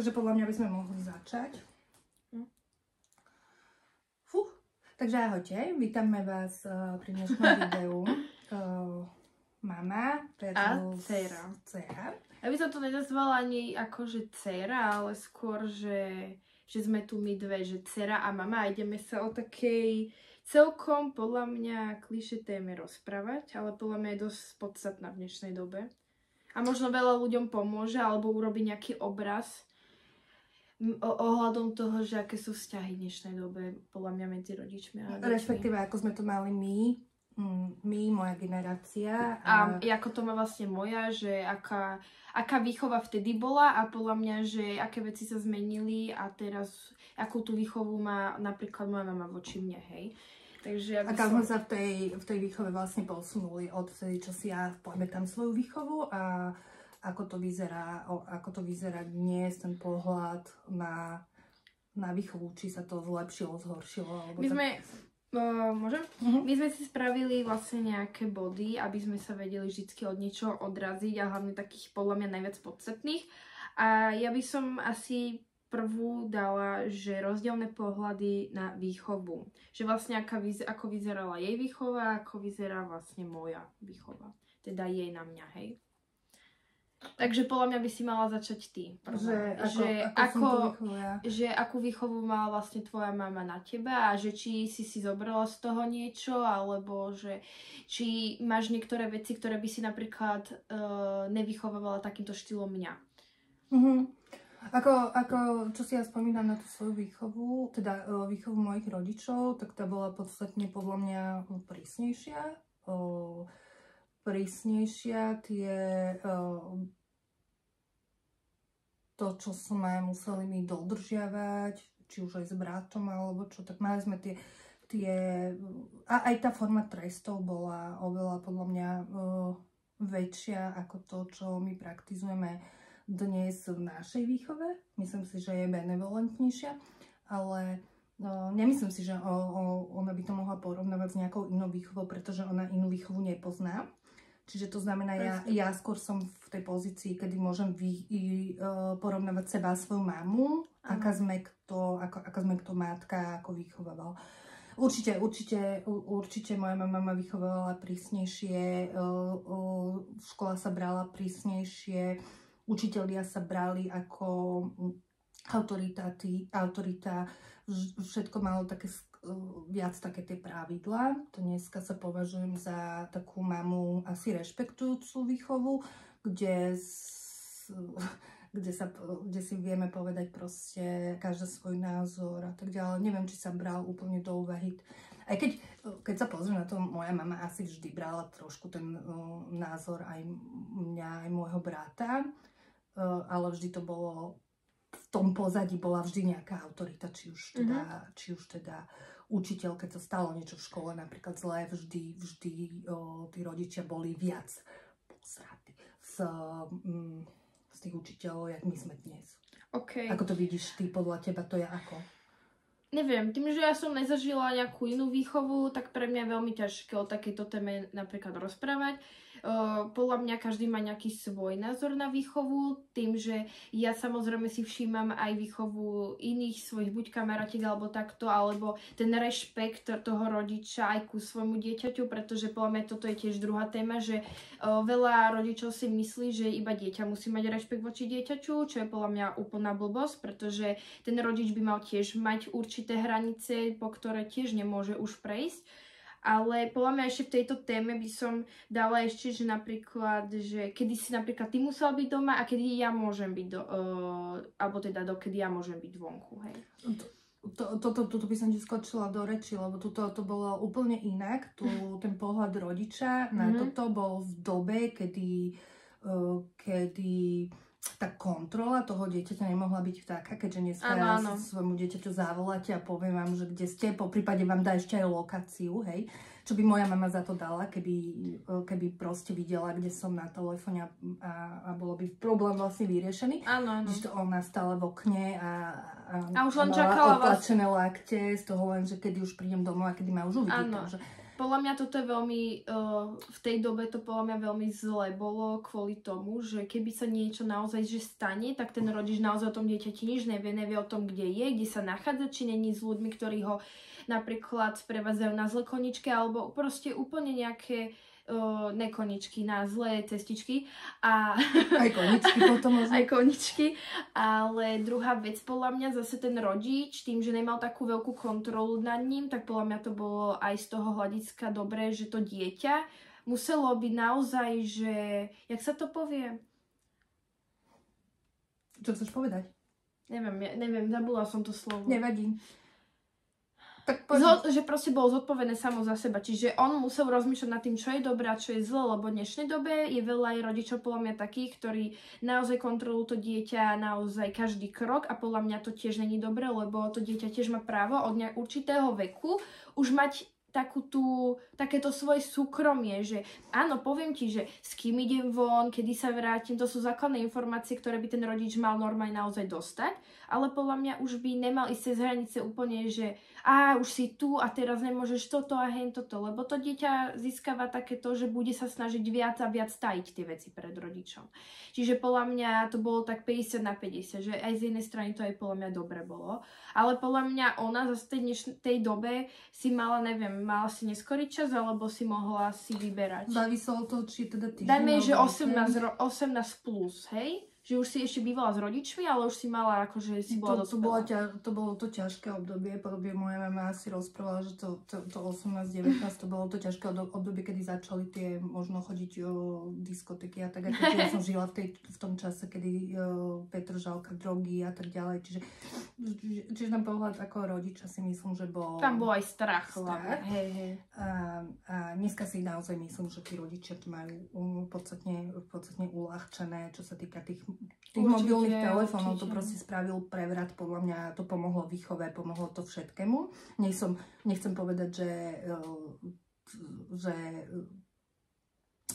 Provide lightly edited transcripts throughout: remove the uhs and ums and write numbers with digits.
Takže podľa mňa by sme mohli začať. Takže ahojte, vítame vás pri dnešnom videu. Mama versus dcera. Ja by som to nenazvala ani ako, že dcera, ale skôr, že sme tu my dve, že dcera a mama a ideme sa o takej celkom podľa mňa klišé téme rozprávať, ale podľa mňa je dosť podstatná v dnešnej dobe. A možno veľa ľuďom pomôže alebo urobí nejaký obraz ohľadom toho, že aké sú vzťahy v dnešnej dobe, podľa mňa medzi rodičmi a deťmi. Respektíve, ako sme to mali my, moja generácia. A ako to má vlastne moja, že aká výchova vtedy bola a podľa mňa, že aké veci sa zmenili a teraz, akú tú výchovu má napríklad moja mama voči mne, hej. Takže a kam sme sa v tej výchove vlastne posunuli od vtedy, čo si ja pamätám svoju výchovu a ako to vyzerá dnes, ten pohľad na výchovu, či sa to zlepšilo, zhoršilo. Môžem? My sme si spravili vlastne nejaké body, aby sme sa vedeli vždy od niečoho odraziť a hlavne takých podľa mňa najviac podstatných. A ja by som asi prvú dala, že rozdielne pohľady na výchovu. Že vlastne ako vyzerala jej výchova, ako vyzerá vlastne moja výchova. Teda jej na mňa, hej. Takže podľa mňa by si mala začať ty. Že akú výchovu mala vlastne tvoja mama na teba a že či si zobrala z toho niečo, alebo že či máš niektoré veci, ktoré by si napríklad nevychovávala takýmto štýlom mňa. Čo si ja spomínam na tú svoju výchovu, teda výchovu mojich rodičov, tak tá bola podstatne podľa mňa prísnejšia. To, čo sme museli my dodržiavať, či už aj s bratom alebo čo, tak mali sme a aj tá forma trestov bola oveľa podľa mňa väčšia ako to, čo my praktizujeme dnes v našej výchove. Myslím si, že je benevolentnejšia, ale nemyslím si, že ona by to mohla porovnávať s nejakou inou výchovou, pretože ona inú výchovu nepozná. Čiže to znamená, ja skôr som v tej pozícii, kedy môžem porovnávať seba a svoju mamu, aká sme kto matka, ako vychovávala. Určite moja mama ma vychovávala prísnejšie, škola sa brala prísnejšie, učitelia sa brali ako autorita, všetko malo viac také tie pravidlá. To dneska sa považujem za takú mamu asi rešpektujúcu výchovu, kde si vieme povedať proste každý svoj názor a tak ďalej. Neviem, či sa bral úplne do úvahy. Aj keď sa pozriem na to, moja mama asi vždy brala trošku ten názor aj mňa, aj môjho brata, ale vždy to bolo v tom pozadí bola vždy nejaká autorita, či už teda učiteľ, keď sa stalo niečo v škole napríklad zlé, vždy tí rodičia boli viac posratí z tých učiteľov, jak my sme dnes. Okay. Ako to vidíš ty, podľa teba to je ako? Neviem, tým, že ja som nezažila nejakú inú výchovu, tak pre mňa je veľmi ťažké o takejto téme napríklad rozprávať. Podľa mňa každý má nejaký svoj názor na výchovu, tým, že ja samozrejme si všímam aj výchovu iných svojich buď kamarátiek alebo takto, alebo ten rešpekt toho rodiča aj ku svojmu dieťaťu, pretože podľa mňa toto je tiež druhá téma, že veľa rodičov si myslí, že iba dieťa musí mať rešpekt voči dieťaťu, čo je podľa mňa úplná blbosť, pretože ten rodič by mal tiež mať určité hranice, po ktoré tiež nemôže už prejsť. Ale podľa mňa ešte v tejto téme by som dala ešte, že napríklad, že kedy si napríklad ty musela byť doma a kedy ja môžem byť, alebo teda dokedy ja môžem byť vonku, hej. Toto by som ti skočila do reči, lebo to bolo úplne inak. Ten pohľad rodiča na toto bol v dobe, kedy tá kontrola toho dieťaťa nemohla byť taká, keďže dneska svojmu dieťaťu zavoláte a poviem vám, že kde ste, po prípade vám dá ešte aj lokáciu, hej, čo by moja mama za to dala, keby proste videla, kde som na telefóne a bolo by problém vlastne vyriešený. Áno. Že ona stála v okne a už len čakala otlačené lakte z toho len, že kedy už prídem domov a kedy ma už uvidí. podľa mňa toto je veľmi, v tej dobe to podľa mňa veľmi zle bolo kvôli tomu, že keby sa niečo naozaj že stane, tak ten rodič naozaj o tom dieťati nič nevie o tom, kde je, kde sa nachádza, či není s ľuďmi, ktorí ho napríklad sprevádzajú na zlé koničke, alebo proste úplne nejaké nekoničky, na zlé cestičky. A aj koničky potom možno. Aj koničky. Ale druhá vec, podľa mňa zase ten rodič, tým, že nemal takú veľkú kontrolu nad ním, tak podľa mňa to bolo aj z toho hľadiska dobré, že to dieťa muselo byť naozaj, že... Jak sa to povie? Čo chceš povedať? Neviem, zabudla som to slovo. Nevadí. Že proste bol zodpovedný samo za seba. Čiže on musel rozmýšľať nad tým, čo je dobré a čo je zlé, lebo v dnešnej dobe je veľa aj rodičov podľa mňa takých, ktorí naozaj kontrolujú to dieťa naozaj každý krok a podľa mňa to tiež není dobré, lebo to dieťa tiež má právo od určitého veku už mať takéto svoje súkromie, že áno, poviem ti, že s kým idem von, kedy sa vrátim, to sú základné informácie, ktoré by ten rodič mal normálne naozaj dostať, ale podľa mňa už by nemal ísť cez hranice úplne, že už si tu a teraz nemôžeš toto a hen toto, lebo to dieťa získava takéto, že bude sa snažiť viac a viac tajiť tie veci pred rodičom. Čiže podľa mňa to bolo tak 50/50, že aj z jednej strany to aj podľa mňa dobre bolo, ale podľa mňa ona zase v tej dobe si mala, neviem, mala si neskorý čas, alebo si mohla si vyberať. Záviselo to, či teda týždeň. Dajme, že 18 plus, hej? Že už si ešte bývala s rodičmi, ale už si mala akože si bola dospelá. To bolo to ťažké obdobie, podobne moja mama si rozprávala, že to 18-19 to bolo to ťažké obdobie, kedy začali tie možno chodiť diskotéky a tak, ako ja som žila v tom čase, kedy Petržalka, drogy a tak ďalej, čiže na pohľad ako rodiča si myslím, že bol... Tam bol aj strach. Hej. A dneska si naozaj myslím, že tí rodičia to majú podstatne uľahčené, čo sa týka tých mobilných telefónov. To proste spravil prevrat, podľa mňa to pomohlo výchove, pomohlo to všetkému. Nechcem povedať, že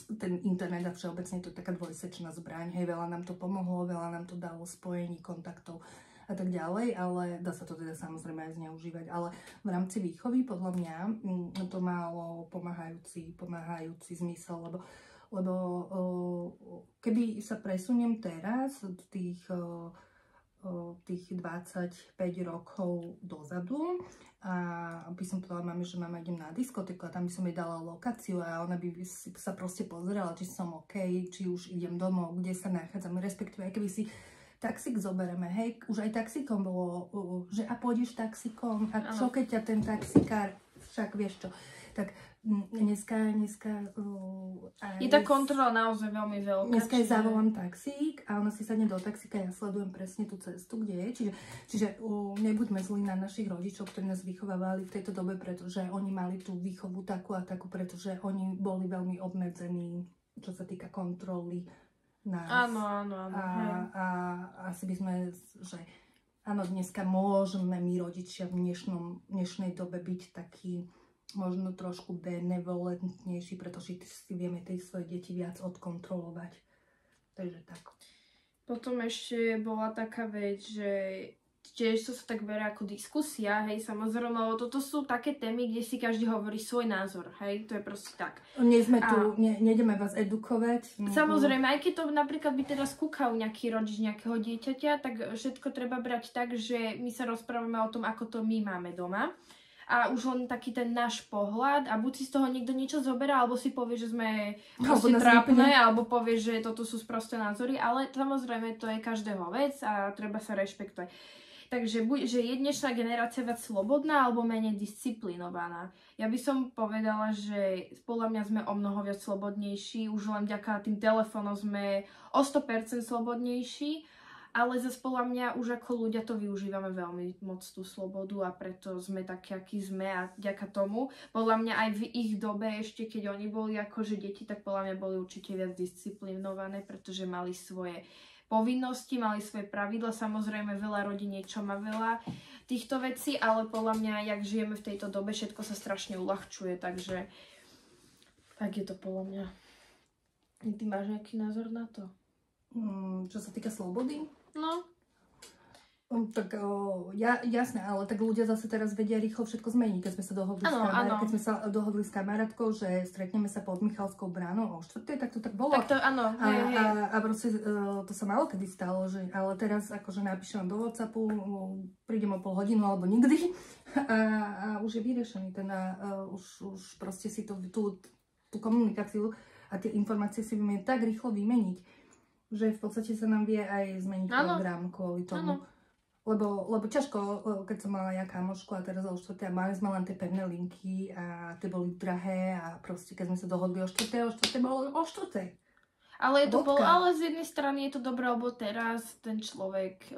ten internet a všeobecne to je taká dvojsečná zbraň. Hej, veľa nám to pomohlo, veľa nám to dalo spojení, kontaktov a tak ďalej, ale dá sa to teda samozrejme aj zneužívať. Ale v rámci výchovy podľa mňa to malo pomáhajúci zmysel, lebo keby sa presuniem teraz od tých 25 rokov dozadu a by som povedala mami, že mama idem na diskotéku a tam by som jej dala lokáciu a ona by sa proste pozerala, či som OK, či už idem domov, kde sa nachádzame, respektíve aj keby si taxík zoberieme, hej, už aj taxíkom bolo, že a pôjdeš taxíkom a čo keď ťa ten taxikár, však vieš čo, tak dneska je tá kontrola naozaj veľmi veľká. Dneska je zavolám taxík a ona si sadne do taxíka, ja sledujem presne tú cestu, kde je. Čiže nebuďme zlí na našich rodičov, ktorí nás vychovávali v tejto dobe, pretože oni mali tú výchovu takú a takú, pretože oni boli veľmi obmedzení, čo sa týka kontroly nás. Áno. A asi by sme, že áno, dneska môžeme my rodičia v dnešnej dobe byť takí možno trošku benevolentnejší, pretože si vieme tie svoje deti viac odkontrolovať. Takže tak. Potom ešte bola taká vec, že tiež to sa tak berie ako diskusia, hej, samozrejme, lebo toto sú také témy, kde si každý hovorí svoj názor, hej, to je proste tak. Nie sme tu, nejdeme vás edukovať. Samozrejme, aj keď to napríklad by teraz kúkal nejaký rodič nejakého dieťaťa, tak všetko treba brať tak, že my sa rozprávame o tom, ako to my máme doma. A už len taký ten náš pohľad a buď si z toho niekto niečo zoberá, alebo si povie, že sme proste trápne, alebo povie, že toto sú sprosté názory, ale samozrejme to je každého vec a treba sa rešpektovať. Takže buď, že je dnešná generácia viac slobodná alebo menej disciplinovaná. Ja by som povedala, že podľa mňa sme o mnoho viac slobodnejší, už len vďaka tým telefónom sme o 100% slobodnejší, ale zase podľa mňa už ako ľudia to využívame veľmi moc tú slobodu a preto sme takí, akí sme a vďaka tomu. Podľa mňa aj v ich dobe ešte, keď oni boli akože deti, tak podľa mňa boli určite viac disciplinované, pretože mali svoje povinnosti, mali svoje pravidla. Samozrejme veľa rodín niečo má veľa týchto vecí, ale podľa mňa, jak žijeme v tejto dobe, všetko sa strašne uľahčuje, takže tak je to podľa mňa. Ty máš nejaký názor na to? Čo sa týka slobody? No. Jasné, ale tak ľudia zase teraz vedia rýchlo všetko zmeniť. Keď sme sa dohodli s kamarátkou, že stretneme sa pod Michalskou bránou o 4:00, tak to tak bolo. Tak to áno, A proste to sa málo kedy stalo, že, ale teraz akože napíšem do WhatsAppu, prídem o pol hodinu alebo nikdy a už je vyriešený už proste si tú komunikáciu a tie informácie si vieme tak rýchlo vymeniť, že v podstate sa nám vie aj zmeniť program kvôli tomu. Lebo ťažko, keď som mala ja kamošku a teraz o 4:00 a mali sme len tie pevné linky a tie boli drahé a proste keď sme sa dohodli o 4:00 bolo o 4:00. Ale z jednej strany je to dobré, lebo teraz ten človek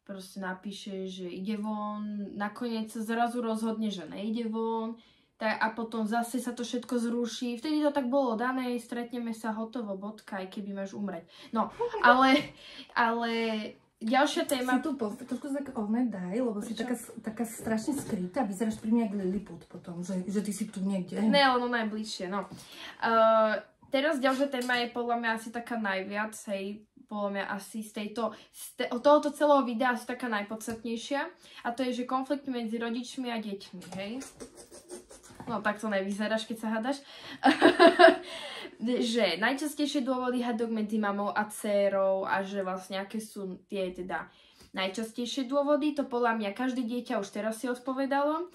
proste napíše, že ide von, nakoniec sa zrazu rozhodne, že nejde von, a potom zase sa to všetko zruší. Vtedy to tak bolo dané, stretneme sa, hotovo, bodka, aj keby máš umrieť. No, ale ďalšia téma... Si tu trošku tak daj, lebo si taká strašne skrytá, vyzeráš pri mňa jak Lilliput potom, že ty si tu niekde. Ne, ono najbližšie, no. Teraz ďalšia téma je podľa mňa asi taká najviac, hej, podľa mňa asi z tohoto celého videa asi taká najpodstatnejšia, a to je, že konflikt medzi rodičmi a deťmi, hej. No, tak to nevyzeráš, keď sa hádaš. Že najčastejšie dôvody hádok medzi mamou a dcérou a že vlastne aké sú tie teda najčastejšie dôvody, to podľa mňa každé dieťa už teraz si odpovedalo.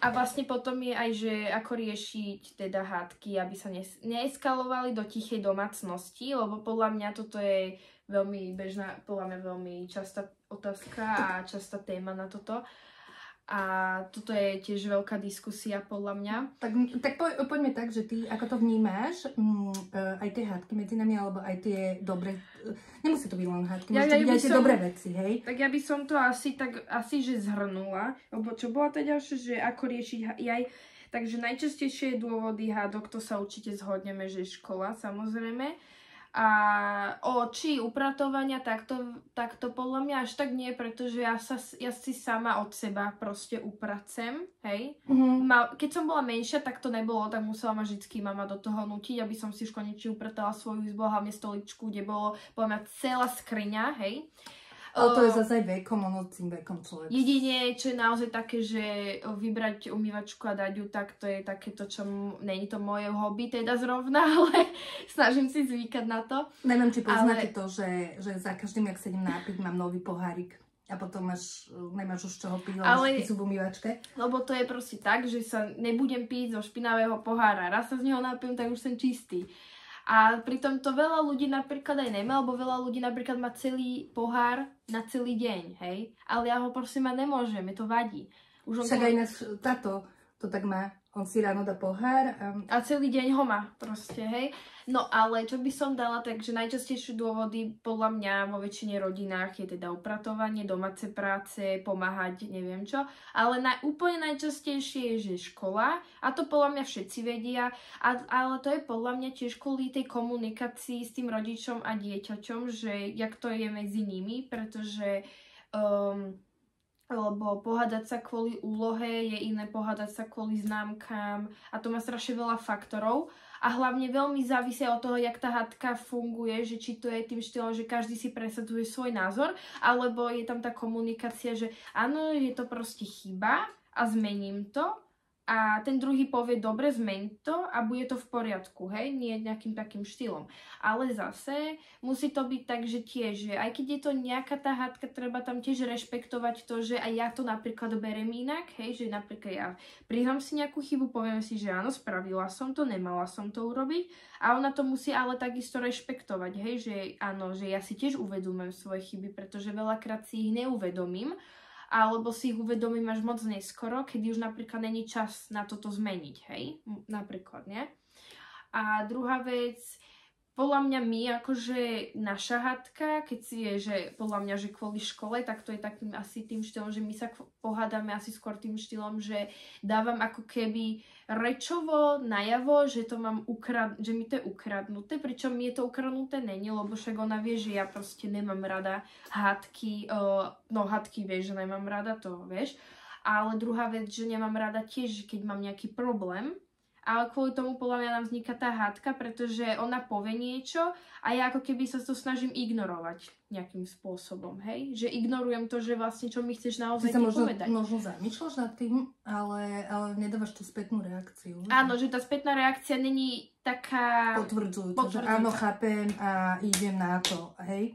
A vlastne potom je aj, že ako riešiť teda hádky, aby sa neeskalovali do tichej domácnosti, lebo podľa mňa toto je veľmi bežná, podľa mňa veľmi častá otázka a častá téma na toto. A toto je tiež veľká diskusia podľa mňa. Tak poďme tak, že ty ako to vnímáš, aj tie hádky medzi nami, alebo aj tie dobré, nemusí to byť len hádky, môžu to byť aj tie dobré veci, hej? Tak ja by som to asi že zhrnula, lebo čo bola tá ďalšia, že ako riešiť takže najčastejšie dôvody hádok, to sa určite zhodneme, že škola, samozrejme. A či upratovania, tak to podľa mňa až tak nie, pretože ja si sama od seba proste upracem, hej. Keď som bola menšia, tak to nebolo, tak musela ma vždycky mama do toho nutiť, aby som si už konečne upratala svoju izbu, hlavne stoličku, kde bolo podľa mňa celá skriňa, hej. Ale to je zase aj vekom, tým vekom človek. Jedine, čo je naozaj také, že vybrať umývačku a dať ju, tak to je takéto, čo není to moje hobby teda zrovna, ale snažím si zvykať na to. Neviem, či poznáte to, že za každým, jak sedím nápiť, mám nový pohárik. A potom nemáš už čoho piť, ale v umývačke. Lebo to je proste tak, že sa nebudem piť zo špinavého pohára. Raz sa z neho napijem, tak už som čistý. A pritom to veľa ľudí napríklad aj nemá, lebo veľa ľudí napríklad má celý pohár na celý deň, hej? Ale ja ho proste mať nemôžem, mi to vadí. Však aj táto to tak má, on si ráno dá pohár a celý deň ho má proste, hej? No ale čo by som dala, takže najčastejšie dôvody podľa mňa vo väčšine rodinách je teda upratovanie, domáce práce, pomáhať, neviem čo. Ale úplne najčastejšie je, že škola, a to podľa mňa všetci vedia, ale to je podľa mňa tiež kvôli tej komunikácii s tým rodičom a dieťaťom, že jak to je medzi nimi, pretože lebo pohádať sa kvôli úlohe je iné pohádať sa kvôli známkam a to má strašne veľa faktorov a hlavne veľmi závisia od toho, jak tá hádka funguje, že či to je tým štýlom, že každý si presadzuje svoj názor, alebo je tam tá komunikácia, že áno, je to proste chyba a zmením to a ten druhý povie, dobre, zmeň to a bude to v poriadku, hej, nie nejakým takým štýlom. Ale zase musí to byť tak, že tiež, že aj keď je to nejaká tá hádka, treba tam tiež rešpektovať to, že aj ja to napríklad berem inak, hej, že napríklad ja priznám si nejakú chybu, poviem si, že áno, spravila som to, nemala som to urobiť a ona to musí ale takisto rešpektovať, hej, že áno, že ja si tiež uvedomujem svoje chyby, pretože veľakrát si ich neuvedomím, alebo si ich uvedomím až moc neskoro, kedy už napríklad není čas na toto zmeniť, hej, napríklad, nie? A druhá vec, podľa mňa akože naša hádka, keď si je, že podľa mňa, že kvôli škole, tak to je takým asi tým štýlom, že my sa pohádame asi skôr tým štýlom, že dávam ako keby rečovo najavo, že to mám že mi to je ukradnuté, pričom mi je to ukradnuté není, lebo však ona vie, že ja proste nemám rada hádky, hádky vieš, že nemám rada, to vieš, ale druhá vec, že nemám rada tiež, keď mám nejaký problém, ale kvôli tomu podľa mňa nám vzniká tá hádka, pretože ona povie niečo a ja ako keby sa to snažím ignorovať nejakým spôsobom, hej? Že ignorujem to, že vlastne čo mi chceš naozaj povedať. Možno zamýšľaš nad tým, ale nedávaš tú spätnú reakciu. Áno, že tá spätná reakcia není taká... Potvrdzujúca, že áno, chápem a idem na to, hej?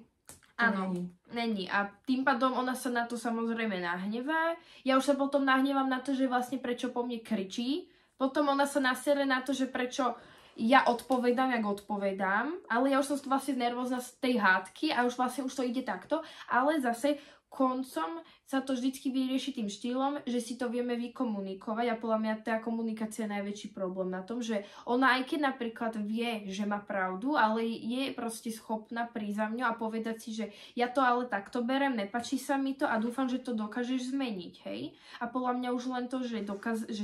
Áno, není. A tým pádom ona sa na to samozrejme nahnevá. Ja už sa potom nahnevam na to, že vlastne prečo po mne kričí. Potom ona sa nasere na to, že prečo ja odpovedám, jak odpovedám. Ale ja už som vlastne nervózna z tej hádky a už vlastne už to ide takto. Ale zase koncom sa to vždycky vyrieši tým štýlom, že si to vieme vykomunikovať a podľa mňa tá komunikácia je najväčší problém na tom, že ona aj keď napríklad vie, že má pravdu, ale je proste schopná prísť za mňou a povedať si, že ja to ale takto berem, nepačí sa mi to a dúfam, že to dokážeš zmeniť, hej? A podľa mňa už len to, že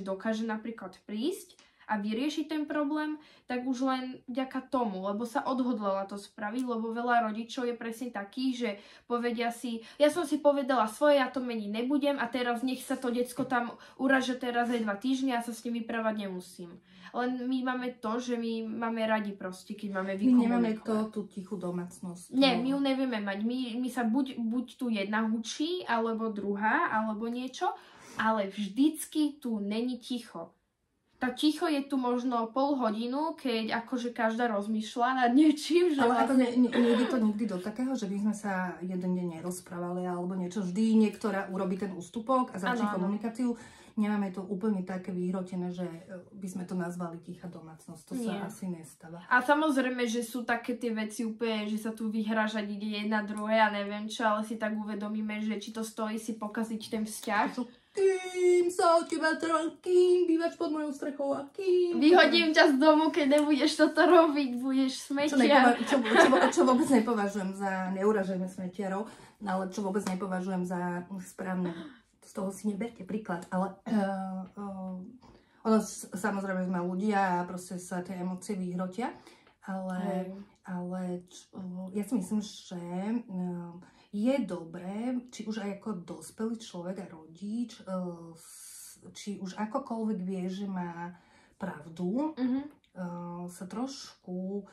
dokáže napríklad prísť a vyriešiť ten problém, tak už len vďaka tomu, lebo sa odhodlala to spraviť, lebo veľa rodičov je presne takých, že povedia si, ja som si povedala svoje, ja to meniť nebudem a teraz nech sa to decko tam uraža teraz aj 2 týždne a sa s ním vyprávať nemusím. Len my máme to, že my máme radi proste, keď máme vykomunikovať. My nemáme tú tichú domácnosť. Nie, my ju nevieme mať. My sa buď tu jedna hučí, alebo druhá, alebo niečo, ale vždycky tu není ticho. Tá ticho je tu možno pol hodinu, keď akože každá rozmýšľa nad niečím. Že ale vlastne... nejde to nikdy do takého, že by sme sa jeden deň nerozprávali alebo niečo. Vždy niektorá urobí ten ústupok a začne komunikáciu. Nemáme to úplne také vyhrotené, že by sme to nazvali tichá domácnosť. To sa asi nestáva. A samozrejme, že sú také tie veci úplne, že sa tu vyhrážať ide jedna druhé a neviem čo, ale si tak uvedomíme, že či to stojí si pokaziť ten vzťah. Kým sa od teba kým bývaš pod mojou strechou a kým... Vyhodím ťa z domu, keď nebudeš toto robiť, budeš smetiar. Čo vôbec nepovažujem za, neuražujeme smetiarov, ale čo vôbec nepovažujem za správne. Z toho si neberte príklad, ale ono samozrejme sme ľudia a proste sa tie emócie vyhrotia, ale ja si myslím, že je dobré, či už aj ako dospelý človek a rodič, či už akokoľvek vie, že má pravdu, sa trošku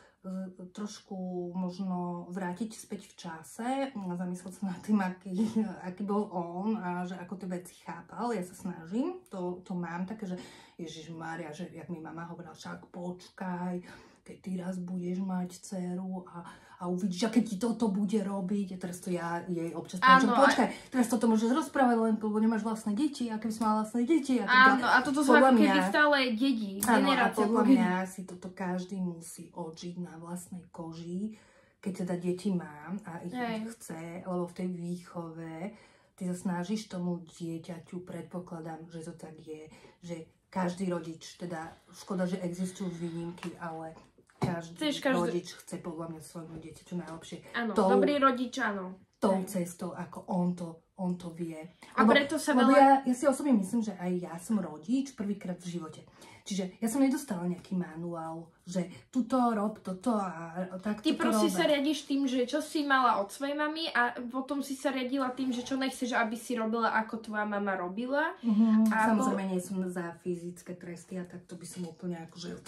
možno vrátiť späť v čase, zamyslieť sa nad tým, aký bol on a že ako tie veci chápal. Ja sa snažím, to mám také, že Ježišmária, že jak mi mama hovorila, však počkaj, keď ty raz budeš mať dceru a uvidíš, aké ti toto bude robiť. A teraz to ja jej občas poviem, počkaj, teraz toto môžeš rozprávať, len lebo nemáš vlastné deti, a keby si mala vlastné deti. Áno, a toto sú ako keby stále deti, generácia. Podľa mňa si toto každý musí odžiť na vlastnej koži, keď teda deti mám a ich chce, lebo v tej výchove ty sa snažíš tomu dieťaťu, predpokladám, že to tak je, že každý rodič, teda škoda, že existujú výnimky, ale každý rodič chce podľa mňa svojmu dieťaťu najlepšie. Áno, dobrý rodič, áno. Tou cestou, ako on to vie. A preto sa ja si osobne myslím, že aj ja som rodič prvýkrát v živote. Čiže ja som nedostala nejaký manuál, že tuto rob, toto a takto. Ty proste sa riadiš tým, že čo si mala od svojej mamy a potom si sa riadila tým, že čo nechceš, aby si robila, ako tvoja mama robila. Samozrejme, nie som za fyzické tresty a tak to by som úplne akože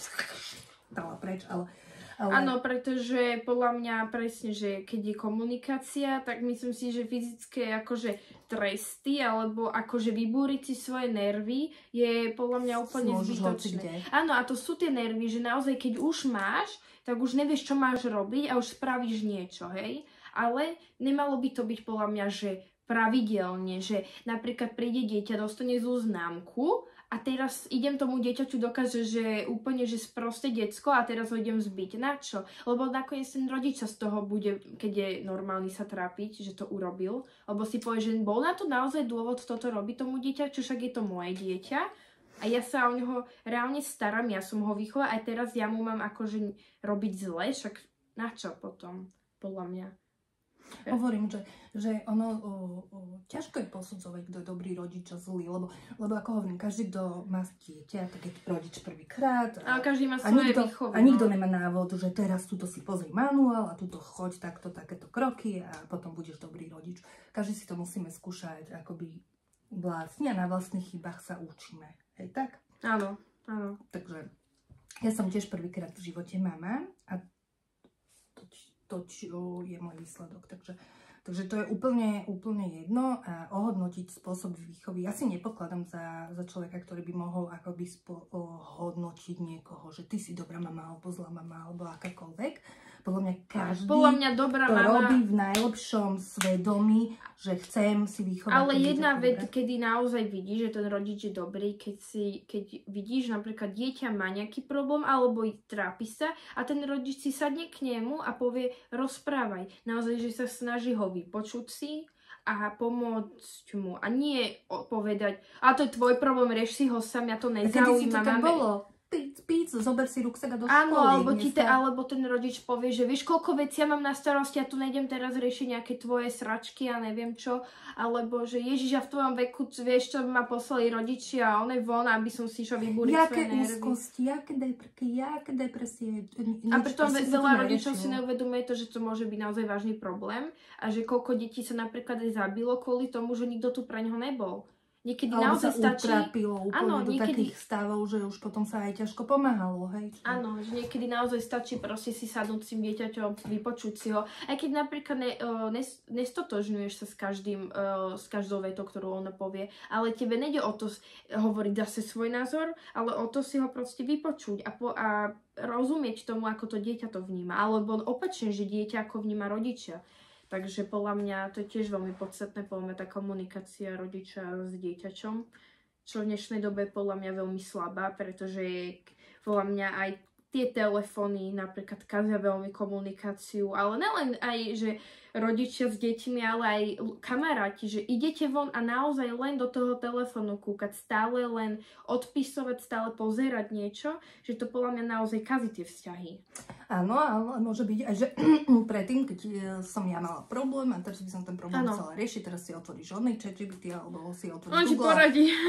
dala preč, ale... Áno, pretože podľa mňa presne, že keď je komunikácia, tak myslím si, že fyzické akože tresty alebo akože vybúriť si svoje nervy je podľa mňa úplne zbytočné. Áno, a to sú tie nervy, že naozaj keď už máš, tak už nevieš, čo máš robiť a už spravíš niečo, hej? Ale nemalo by to byť podľa mňa, že pravidelne, že napríklad príde dieťa, dostane zlú známku a teraz idem tomu dieťaťu dokázať, že úplne, že sprosté decko a teraz ho idem zbiť. Na čo? Lebo nakoniec ten rodič sa z toho bude, keď je normálny, sa trápiť, že to urobil. Lebo si povie, že bol na to naozaj dôvod toto robiť tomu dieťaťu, však je to moje dieťa. A ja sa o neho reálne starám, ja som ho vychovala, aj teraz ja mu mám akože robiť zle, však na čo potom, podľa mňa. Hovorím, že ono ťažko je posudzovať, kto je dobrý rodič a zlý, lebo ako hovorím, každý, kto má dieťa, tak je rodič prvýkrát. A každý má svoje výchovy. A nikto nemá návod, že teraz tuto si pozri manuál a tuto choď takto, takéto kroky a potom budeš dobrý rodič. Každý si to musíme skúšať akoby vlastne a na vlastných chybách sa učíme. Hej, tak? Áno, áno. Takže Ja som tiež prvýkrát v živote mama a to je môj výsledok. Takže to je úplne jedno a ohodnotiť spôsob výchovy. Ja si nepokladám za človeka, ktorý by mohol akoby hodnotiť niekoho, že ty si dobrá mama alebo zlá mama alebo akákoľvek. Podľa mňa každý dobrá to mama robí v najlepšom svedomí, že chcem si vychovať. Ale jedna vec, kedy naozaj vidíš, že ten rodič je dobrý, keď vidíš napríklad dieťa má nejaký problém alebo trápi sa a ten rodič si sadne k nemu a povie rozprávaj. Naozaj, že sa snaží ho vypočuť si a pomôcť mu. A nie povedať, a to je tvoj problém, rieš si ho sám, ja to nezaujíma. Kedy si to tak bolo? Píc, zober si ruksak a do školy. Áno, alebo ten rodič povie, že vieš, koľko vecí ja mám na starosti, ja tu nejdem teraz riešiť nejaké tvoje sračky a neviem čo, alebo že Ježiš, ja v tvojom veku, vieš, čo ma poslali rodičia a on je von, aby som si išlo vybúriť svoje nervy. Jaké úzkosti, jaké depresie. A pritom veľa rodičov si neuvedomuje to, že to môže byť naozaj vážny problém a že koľko detí sa napríklad aj zabilo kvôli tomu, že nikto tu pre ňoho nebol. Niekedy alebo naozaj sa stačí... utrápilo úplne do takých stavov, že už potom sa aj ťažko pomáhalo, hej? Áno, že niekedy naozaj stačí proste si sadnúť s tým dieťaťom, vypočuť si ho. Aj keď napríklad nestotožňuješ sa s každou vetou, ktorú ona povie, ale tebe nejde o to hovoriť zase svoj názor, ale o to si ho proste vypočuť a rozumieť tomu, ako to dieťa to vníma. Alebo opačne, že dieťa ako vníma rodičia. Takže podľa mňa to je tiež veľmi podstatné, podľa mňa tá komunikácia rodiča s dieťačom, čo v dnešnej dobe je podľa mňa veľmi slabá, pretože podľa mňa aj tie telefóny napríklad kazia veľmi komunikáciu, ale nelen aj, že rodičia s deťmi, ale aj kamaráti, že idete von a naozaj len do toho telefónu kúkať, stále len odpisovať, stále pozerať niečo, že to podľa mňa naozaj kazí tie vzťahy. Áno, ale môže byť aj, že predtým, keď som ja mala problém a teraz by som ten problém chcela riešiť, teraz si otvoríš only ChatGPT alebo si otvoríš Google.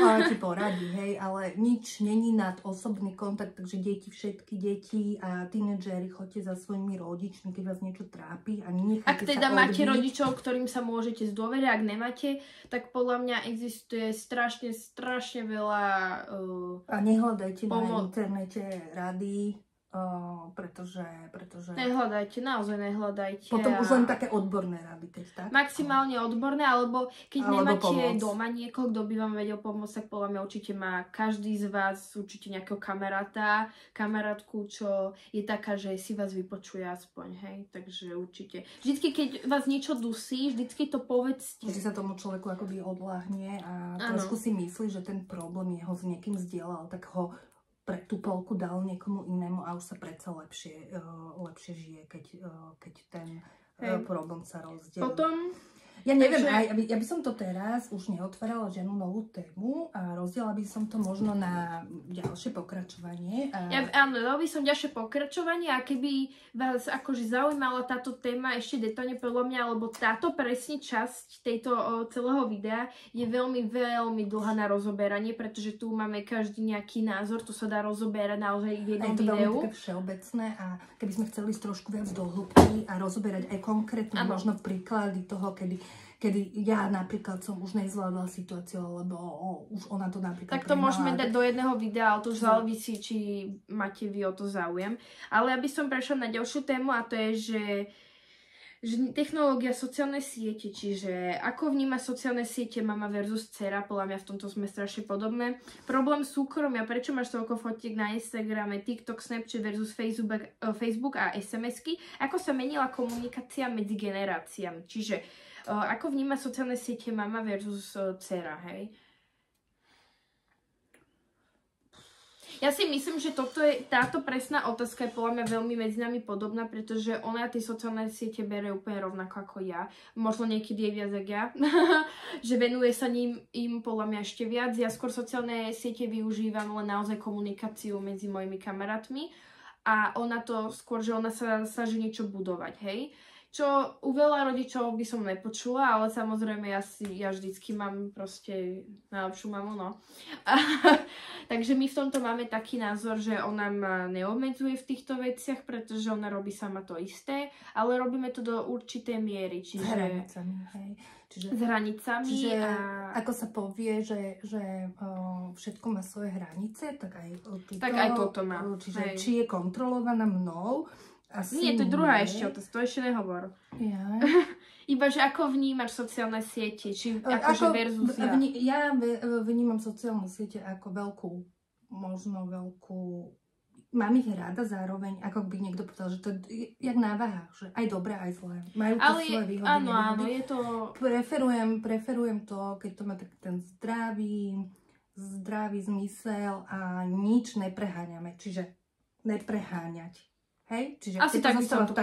On ti poradí, hej, ale nič není nad osobný kontakt, takže všetky deti a tínedžeri, choďte za svojimi rodičmi, keď vás niečo trápi a nenechajte sa máte rodičov, ktorým sa môžete zdôveriť, ak nemáte, tak podľa mňa existuje strašne veľa a nehľadajte na internete rady, pretože... Nehľadajte, naozaj nehľadajte. Potom už len také odborné rady, keď tak? Maximálne odborné, alebo keď nemáte doma niekoho, kto by vám vedel pomôcť, tak podľa mňa určite má každý z vás určite nejakého kamarátku, čo je taká, že si vás vypočuje aspoň, hej, takže určite. Vždycky, keď vás niečo dusí, vždycky to povedzte. Vždy sa tomu človeku akoby odľahne a trošku si myslí, že ten problém jeho s niekým zdieľal, tak ho pre tú polku dal niekomu inému a už sa predsa lepšie žije, keď ten problém sa rozdelí. Potom... Ja neviem, ja by som to teraz už neotvárala žiadnu novú tému a rozdiela by som to možno na ďalšie pokračovanie. Áno, dala by som ďalšie pokračovanie a keby vás akože zaujímala táto téma ešte detálne podľa mňa, lebo táto presne časť tejto celého videa je veľmi, veľmi dlhá na rozoberanie, pretože tu máme každý nejaký názor, to sa dá rozoberať naozaj v jednom videu. Je to veľmi také všeobecné a keby sme chceli ísť trošku viac do hĺbky a rozoberať aj konkrétne možno príklady toho, kedy ja napríklad som už nezvládla situáciu, lebo už ona to napríklad tak to môžeme dať do jedného videa, ale to už závisí, či máte vy o to záujem. Ale ja by som prešla na ďalšiu tému a to je, že technológia, sociálne siete, čiže ako vníma sociálne siete mama versus dcera, podľa mňa v tomto sme strašne podobné. Problém súkromia, prečo máš toľko fotiek na Instagrame, TikTok, Snapchat versus Facebook a SMS-ky, ako sa menila komunikácia medzi generáciami, čiže ako vníma sociálne siete mama versus dcera, hej? Ja si myslím, že táto presná otázka je podľa mňa veľmi medzi nami podobná, pretože ona tie sociálne siete berie úplne rovnako ako ja. Možno niekedy je viac ako ja. Že venuje sa im podľa mňa ešte viac. Ja skôr sociálne siete využívam len naozaj komunikáciu medzi mojimi kamarátmi. A ona to skôr, že ona sa snaží niečo budovať, hej? čo u veľa rodičov by som nepočula, ale samozrejme ja vždycky mám proste najlepšiu mamu, no. Takže my v tomto máme taký názor, že ona ma neobmedzuje v týchto veciach, pretože ona robí sama to isté, ale robíme to do určitej miery. Čiže... S hranicami, hej. S hranicami. Čiže ako sa povie, že všetko má svoje hranice, tak aj toto má. Čiže či je kontrolovaná mnou, asi nie, to je druhá ešte otázka, to ešte nehovor. Ja. Iba, že ako vnímaš sociálne siete, či akože versus ja? Ja vnímam sociálne siete ako veľkú, mám ich rada zároveň, ako by niekto povedal, že to je jak na váhách, že aj dobré, aj zlé. Majú to svoje výhody. Áno, je to... Preferujem to, keď to má tak ten zdravý zmysel a nič nepreháňame, čiže nepreháňať. Hej? Čiže asi keď tak to zostáva v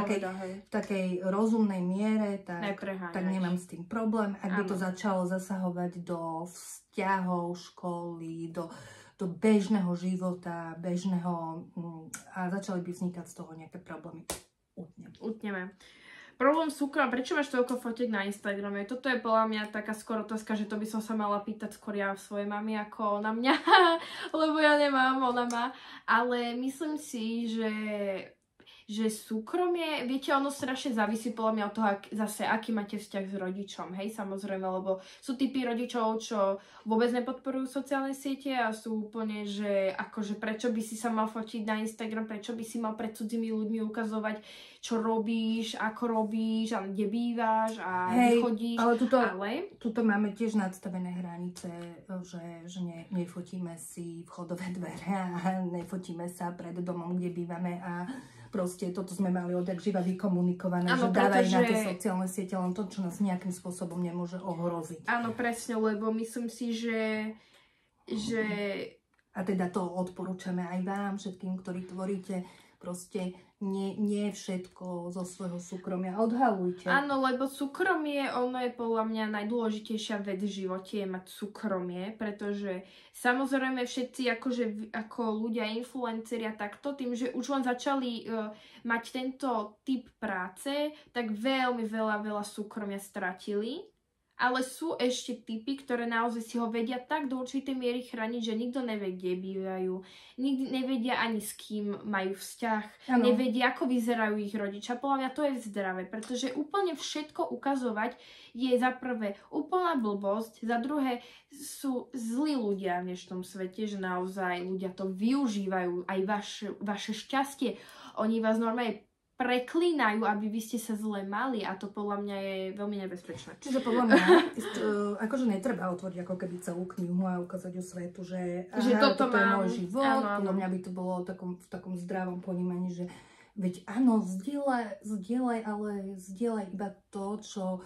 takej rozumnej miere, tak nemám s tým problém. Ak by to začalo zasahovať do vzťahov, školy, do bežného života, a začali by vznikať z toho nejaké problémy. Utneme. Problém súkromia, prečo máš toľko fotiek na Instagrame? Toto je podľa mňa taká skoro otázka, že to by som sa mala pýtať skôr ja svojej mami ako ona mňa, lebo ja nemám, ona má. Ale myslím si, že súkromie, viete, ono strašne závisí podľa mňa od toho, zase aký máte vzťah s rodičom, hej, samozrejme, lebo sú typy rodičov, čo vôbec nepodporujú sociálne siete a sú úplne, že akože prečo by si sa mal fotiť na Instagram, prečo by si mal pred cudzými ľuďmi ukazovať, čo robíš, ako robíš, a kde bývaš a kde chodíš. Ale tuto máme tiež nadstavené hranice, že nefotíme si vchodové dvere a nefotíme sa pred domom, kde bývame a proste toto sme mali odjak živa vykomunikované, že dávajú na tie sociálne siete len to, čo nás nejakým spôsobom nemôže ohroziť. Áno, presne, lebo myslím si, že... A teda to odporúčame aj vám, všetkým, ktorí tvoríte, proste nie všetko zo svojho súkromia odhalujte. Áno, lebo súkromie, ono je podľa mňa najdôležitejšia vec v živote, je mať súkromie, pretože samozrejme všetci ako ľudia, influenceri a takto, tým, že už len začali mať tento typ práce, tak veľmi veľa súkromia stratili. Ale sú ešte typy, ktoré naozaj si ho vedia tak do určitej miery chrániť, že nikto nevie, kde bývajú, nikdy nevedia ani s kým majú vzťah, nevedia, ako vyzerajú ich rodičia. Podľa mňa to je zdravé, pretože úplne všetko ukazovať je za prvé úplná blbosť, za druhé sú zlí ľudia v dnešnom svete, že naozaj ľudia to využívajú, aj vaše šťastie. Oni vás normálne preklínajú, aby vy ste sa zle mali a to podľa mňa je veľmi nebezpečné. Čiže podľa mňa, akože netreba otvoriť ako keby celú knihu a ukázať o svetu, že toto je môj život. Áno. Podľa mňa by to bolo v takom zdravom ponímaní, že veď áno, zdieľaj, ale zdieľaj iba to, čo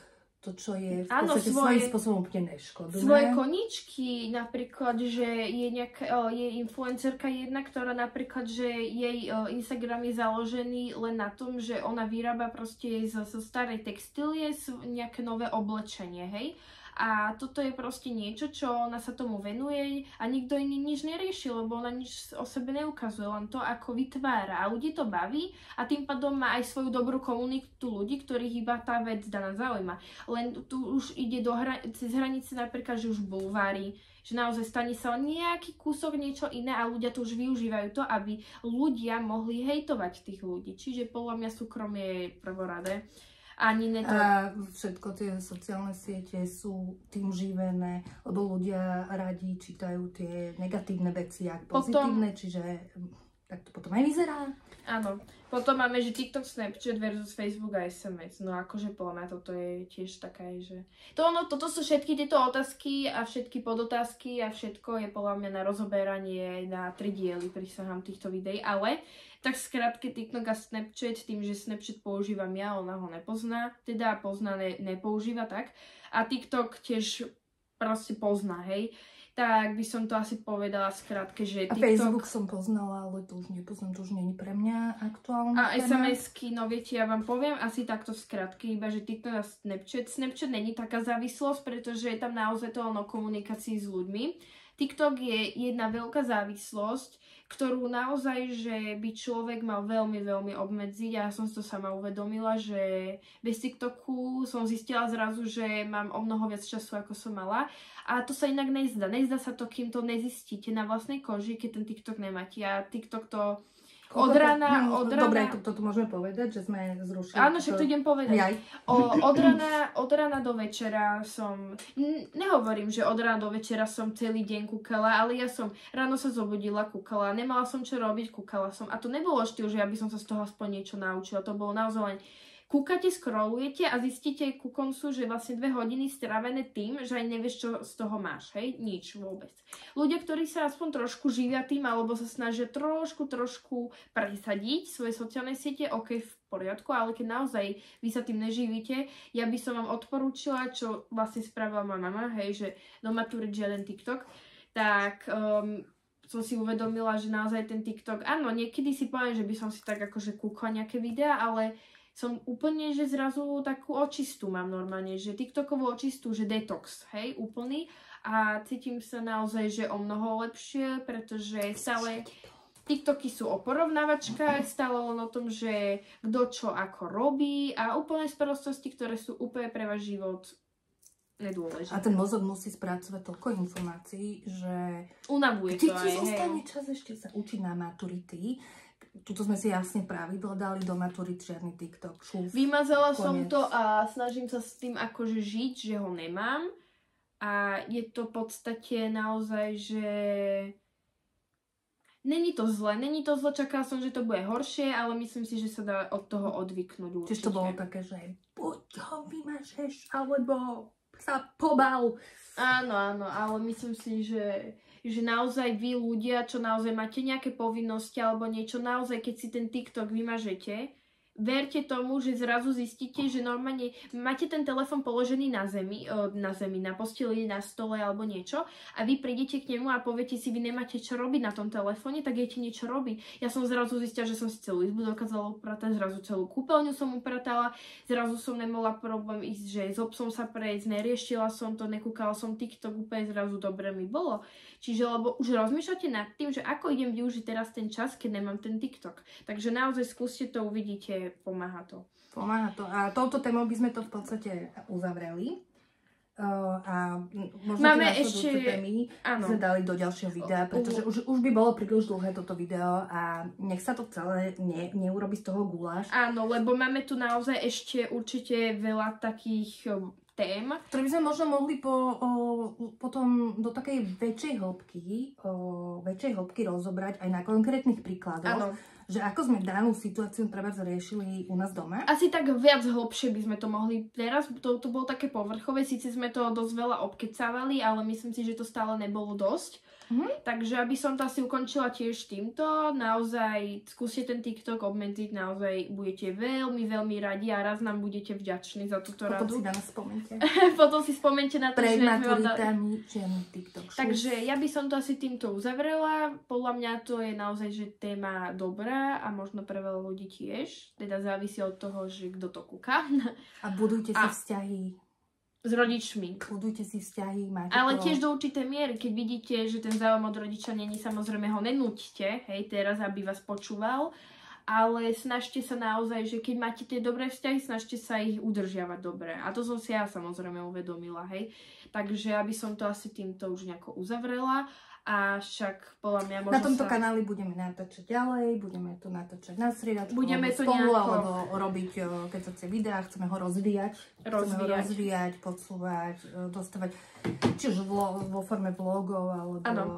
je v podstate svojím spôsobom úplne neškodné. Svoje koničky, napríklad, že je influencerka jedna, ktorá napríklad, že jej Instagram je založený len na tom, že ona vyrába proste zo starej textílie nejaké nové oblečenie, hej? A toto je proste niečo, čo ona sa tomu venuje a nikto iný nič nerieši, lebo ona nič o sebe neukazuje, len to, ako vytvára. A ľudí to baví a tým pádom má aj svoju dobrú komunitu ľudí, ktorých iba tá vec daná zaujíma. Len tu už ide cez hranice napríklad, že už bulvári, že naozaj stane sa len nejaký kúsok, niečo iné a ľudia to už využívajú to, aby ľudia mohli hejtovať tých ľudí. Čiže podľa mňa súkromie je prvoradé. A všetko tie sociálne siete sú tým živené, lebo ľudia radi čítajú tie negatívne veci ako pozitívne, čiže tak to potom aj vyzerá. Áno. Potom máme, že TikTok, Snapchat versus Facebook a SMS. No akože podľa mňa toto je tiež také, že... Toto sú všetky tieto otázky a všetky podotázky a všetko je podľa mňa na rozoberanie na 3 diely, prisahám týchto videí, ale tak skrátke TikTok a Snapchat, tým, že Snapchat používam ja, ona ho nepozná, teda pozná, nepoužíva tak. A TikTok tiež proste pozná, hej. Tak by som to asi povedala skrátke, že TikTok... A Facebook som poznala, ale to už nepoznám, to už nie je pre mňa aktuálne. A SMS-ky, no viete, ja vám poviem asi takto skrátke, iba že TikTok a Snapchat. Snapchat není taká závislosť, pretože je tam naozaj to o komunikácii s ľuďmi. TikTok je jedna veľká závislosť, ktorú naozaj, že by človek mal veľmi, veľmi obmedziť. Ja som si to sama uvedomila, že bez TikToku som zistila zrazu, že mám o mnoho viac času, ako som mala. A to sa inak nezdá. Nezdá sa to, kým to nezistíte na vlastnej koži, keď ten TikTok nemáte. A TikTok to od rána... Dobre, toto môžeme povedať, že sme zrušili. Áno, však to idem povedať. Od rána do večera som... Nehovorím, že od rána do večera som celý deň kúkala, ale ja som ráno sa zobudila, kúkala, nemala som čo robiť, kúkala som. A to nebolo štýl, že ja by som sa z toho aspoň niečo naučila. To bolo naozaj len... Kúkate, scrollujete a zistíte ku koncu, že vlastne 2 hodiny strávené tým, že aj nevieš, čo z toho máš, hej? Nič vôbec. Ľudia, ktorí sa aspoň trošku živia tým, alebo sa snažia trošku presadiť svoje sociálne siete, ok, v poriadku, ale keď naozaj vy sa tým neživíte, ja by som vám odporúčila, čo vlastne spravila moja mama, hej, že doma tu žiaden TikTok, tak... som si uvedomila, že naozaj ten TikTok, áno, niekedy si poviem, že by som si tak akože kúkala nejaké videá, ale som úplne, že zrazu takú očistú mám normálne, že TikTokovú očistú, že detox, hej, úplný. A cítim sa naozaj, že o mnoho lepšie, pretože stále TikToky sú o porovnávačkách, stále len o tom, že kto čo ako robí a úplne sprostosti, ktoré sú úplne pre váš život nedôležité. A ten mozog musí spracovať toľko informácií, že... Unavuje to aj, hej. Zostane čas ešte sa učiť na maturity. Tuto sme si jasne pravidlo dali do maturit, žiadny TikTok. Vymazala som to a snažím sa s tým akože žiť, že ho nemám. A je to v podstate naozaj, že... Není to zle, čakala som, že to bude horšie, ale myslím si, že sa dá od toho odvyknúť určite. Čiže to bolo také, že buď ho vymažeš, alebo sa pobal. Áno, ale myslím si, že naozaj vy ľudia, čo naozaj máte nejaké povinnosti alebo niečo, naozaj keď si ten TikTok vymažete, verte tomu, že zrazu zistíte, že normálne máte ten telefon položený na zemi, na posteli, na stole alebo niečo a vy prídete k nemu a poviete si, vy nemáte čo robiť na tom telefóne, tak idete niečo robiť. Ja som zrazu zistila, že som si celú izbu dokázala upratať, zrazu celú kúpeľňu som upratala, zrazu som nemala problém ísť, že s obsom sa prejsť, neriešila som to, nekúkala som TikTok, úplne zrazu dobre mi bolo. Čiže lebo už rozmýšľate nad tým, že ako idem využiť teraz ten čas, keď nemám ten TikTok. Takže naozaj skúste to, uvidíte, pomáha to. Pomáha to. A touto témou by sme to v podstate uzavreli. A možno máme tie ešte témy sme dali do ďalšieho videa, pretože už by bolo príliš dlhé toto video a nech sa to celé neurobi z toho guláš. Áno, lebo máme tu naozaj ešte určite veľa takých tém, ktoré by sme možno mohli potom do takej väčšej hĺbky rozobrať aj na konkrétnych príkladoch. Áno. Že ako sme danú situáciu treba riešili u nás doma. Asi tak viac hlbšie by sme to mohli. Teraz to bolo také povrchové, síce sme to dosť veľa obkecávali, ale myslím si, že to stále nebolo dosť. Takže aby som to asi ukončila tiež týmto, naozaj skúste ten TikTok obmedziť, naozaj budete veľmi, veľmi radi a raz nám budete vďační za túto radu. Potom si na nás spomente. Potom si spomente na to, že sme vám dali TikTok. Takže ja by som to asi týmto uzavrela. Podľa mňa to je naozaj, že téma dobrá a možno pre veľa ľudí tiež. Teda závisí od toho, že kto to kúka. A budujte si vzťahy s rodičmi. Budujte si vzťahy, máte ale tiež do určitej miery, keď vidíte, že ten záujem od rodiča není, samozrejme ho nenúťte, hej, teraz, aby vás počúval, ale snažte sa naozaj, že keď máte tie dobré vzťahy, snažte sa ich udržiavať dobre. A to som si ja samozrejme uvedomila, hej. Takže aby som to asi týmto už nejako uzavrela. A však podľa mňa možno na tomto kanáli budeme natáčať ďalej, budeme to natáčať na striedačku, budeme to spolu, alebo robiť, keď sa chce videá, chceme ho rozvíjať. Chceme ho rozvíjať, podsúvať, dostávať, či už vo forme vlogov, alebo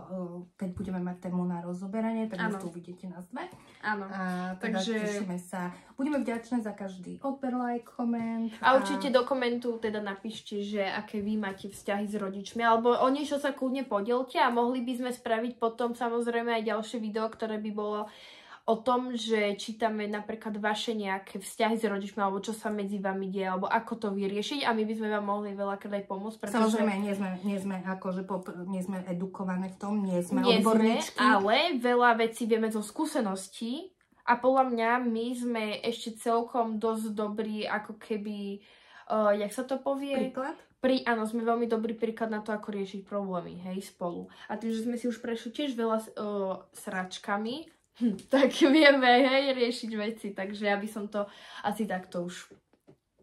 keď budeme mať tému na rozoberanie, tak už tu uvidíte nás dve. Áno. A teda tešíme sa. Budeme vďačné za každý odber, like, koment. A určite do komentu teda napíšte, že aké vy máte vzťahy s rodičmi, alebo o niečo sa kľudne podielte a mohli by sme spraviť potom samozrejme aj ďalšie video, ktoré by bolo o tom, že čítame napríklad vaše nejaké vzťahy s rodičmi, alebo čo sa medzi vami deje, alebo ako to vyriešiť a my by sme vám mohli veľakrát aj pomôcť. Pretože... Samozrejme, nie sme edukované v tom, nie sme odborníčky. Ale veľa vecí vieme zo skúseností a podľa mňa my sme ešte celkom dosť dobrí ako keby jak sa to povie? Príklad? Áno, sme veľmi dobrý príklad na to, ako riešiť problémy, hej, spolu. A tým, že sme si už prešli tiež veľa sračkami, tak vieme, hej, riešiť veci. Takže ja by som to asi takto už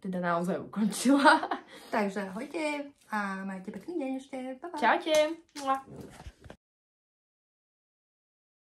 teda naozaj ukončila. Takže ahojte a majte pekný deň ešte. Pa, pa. Čaute.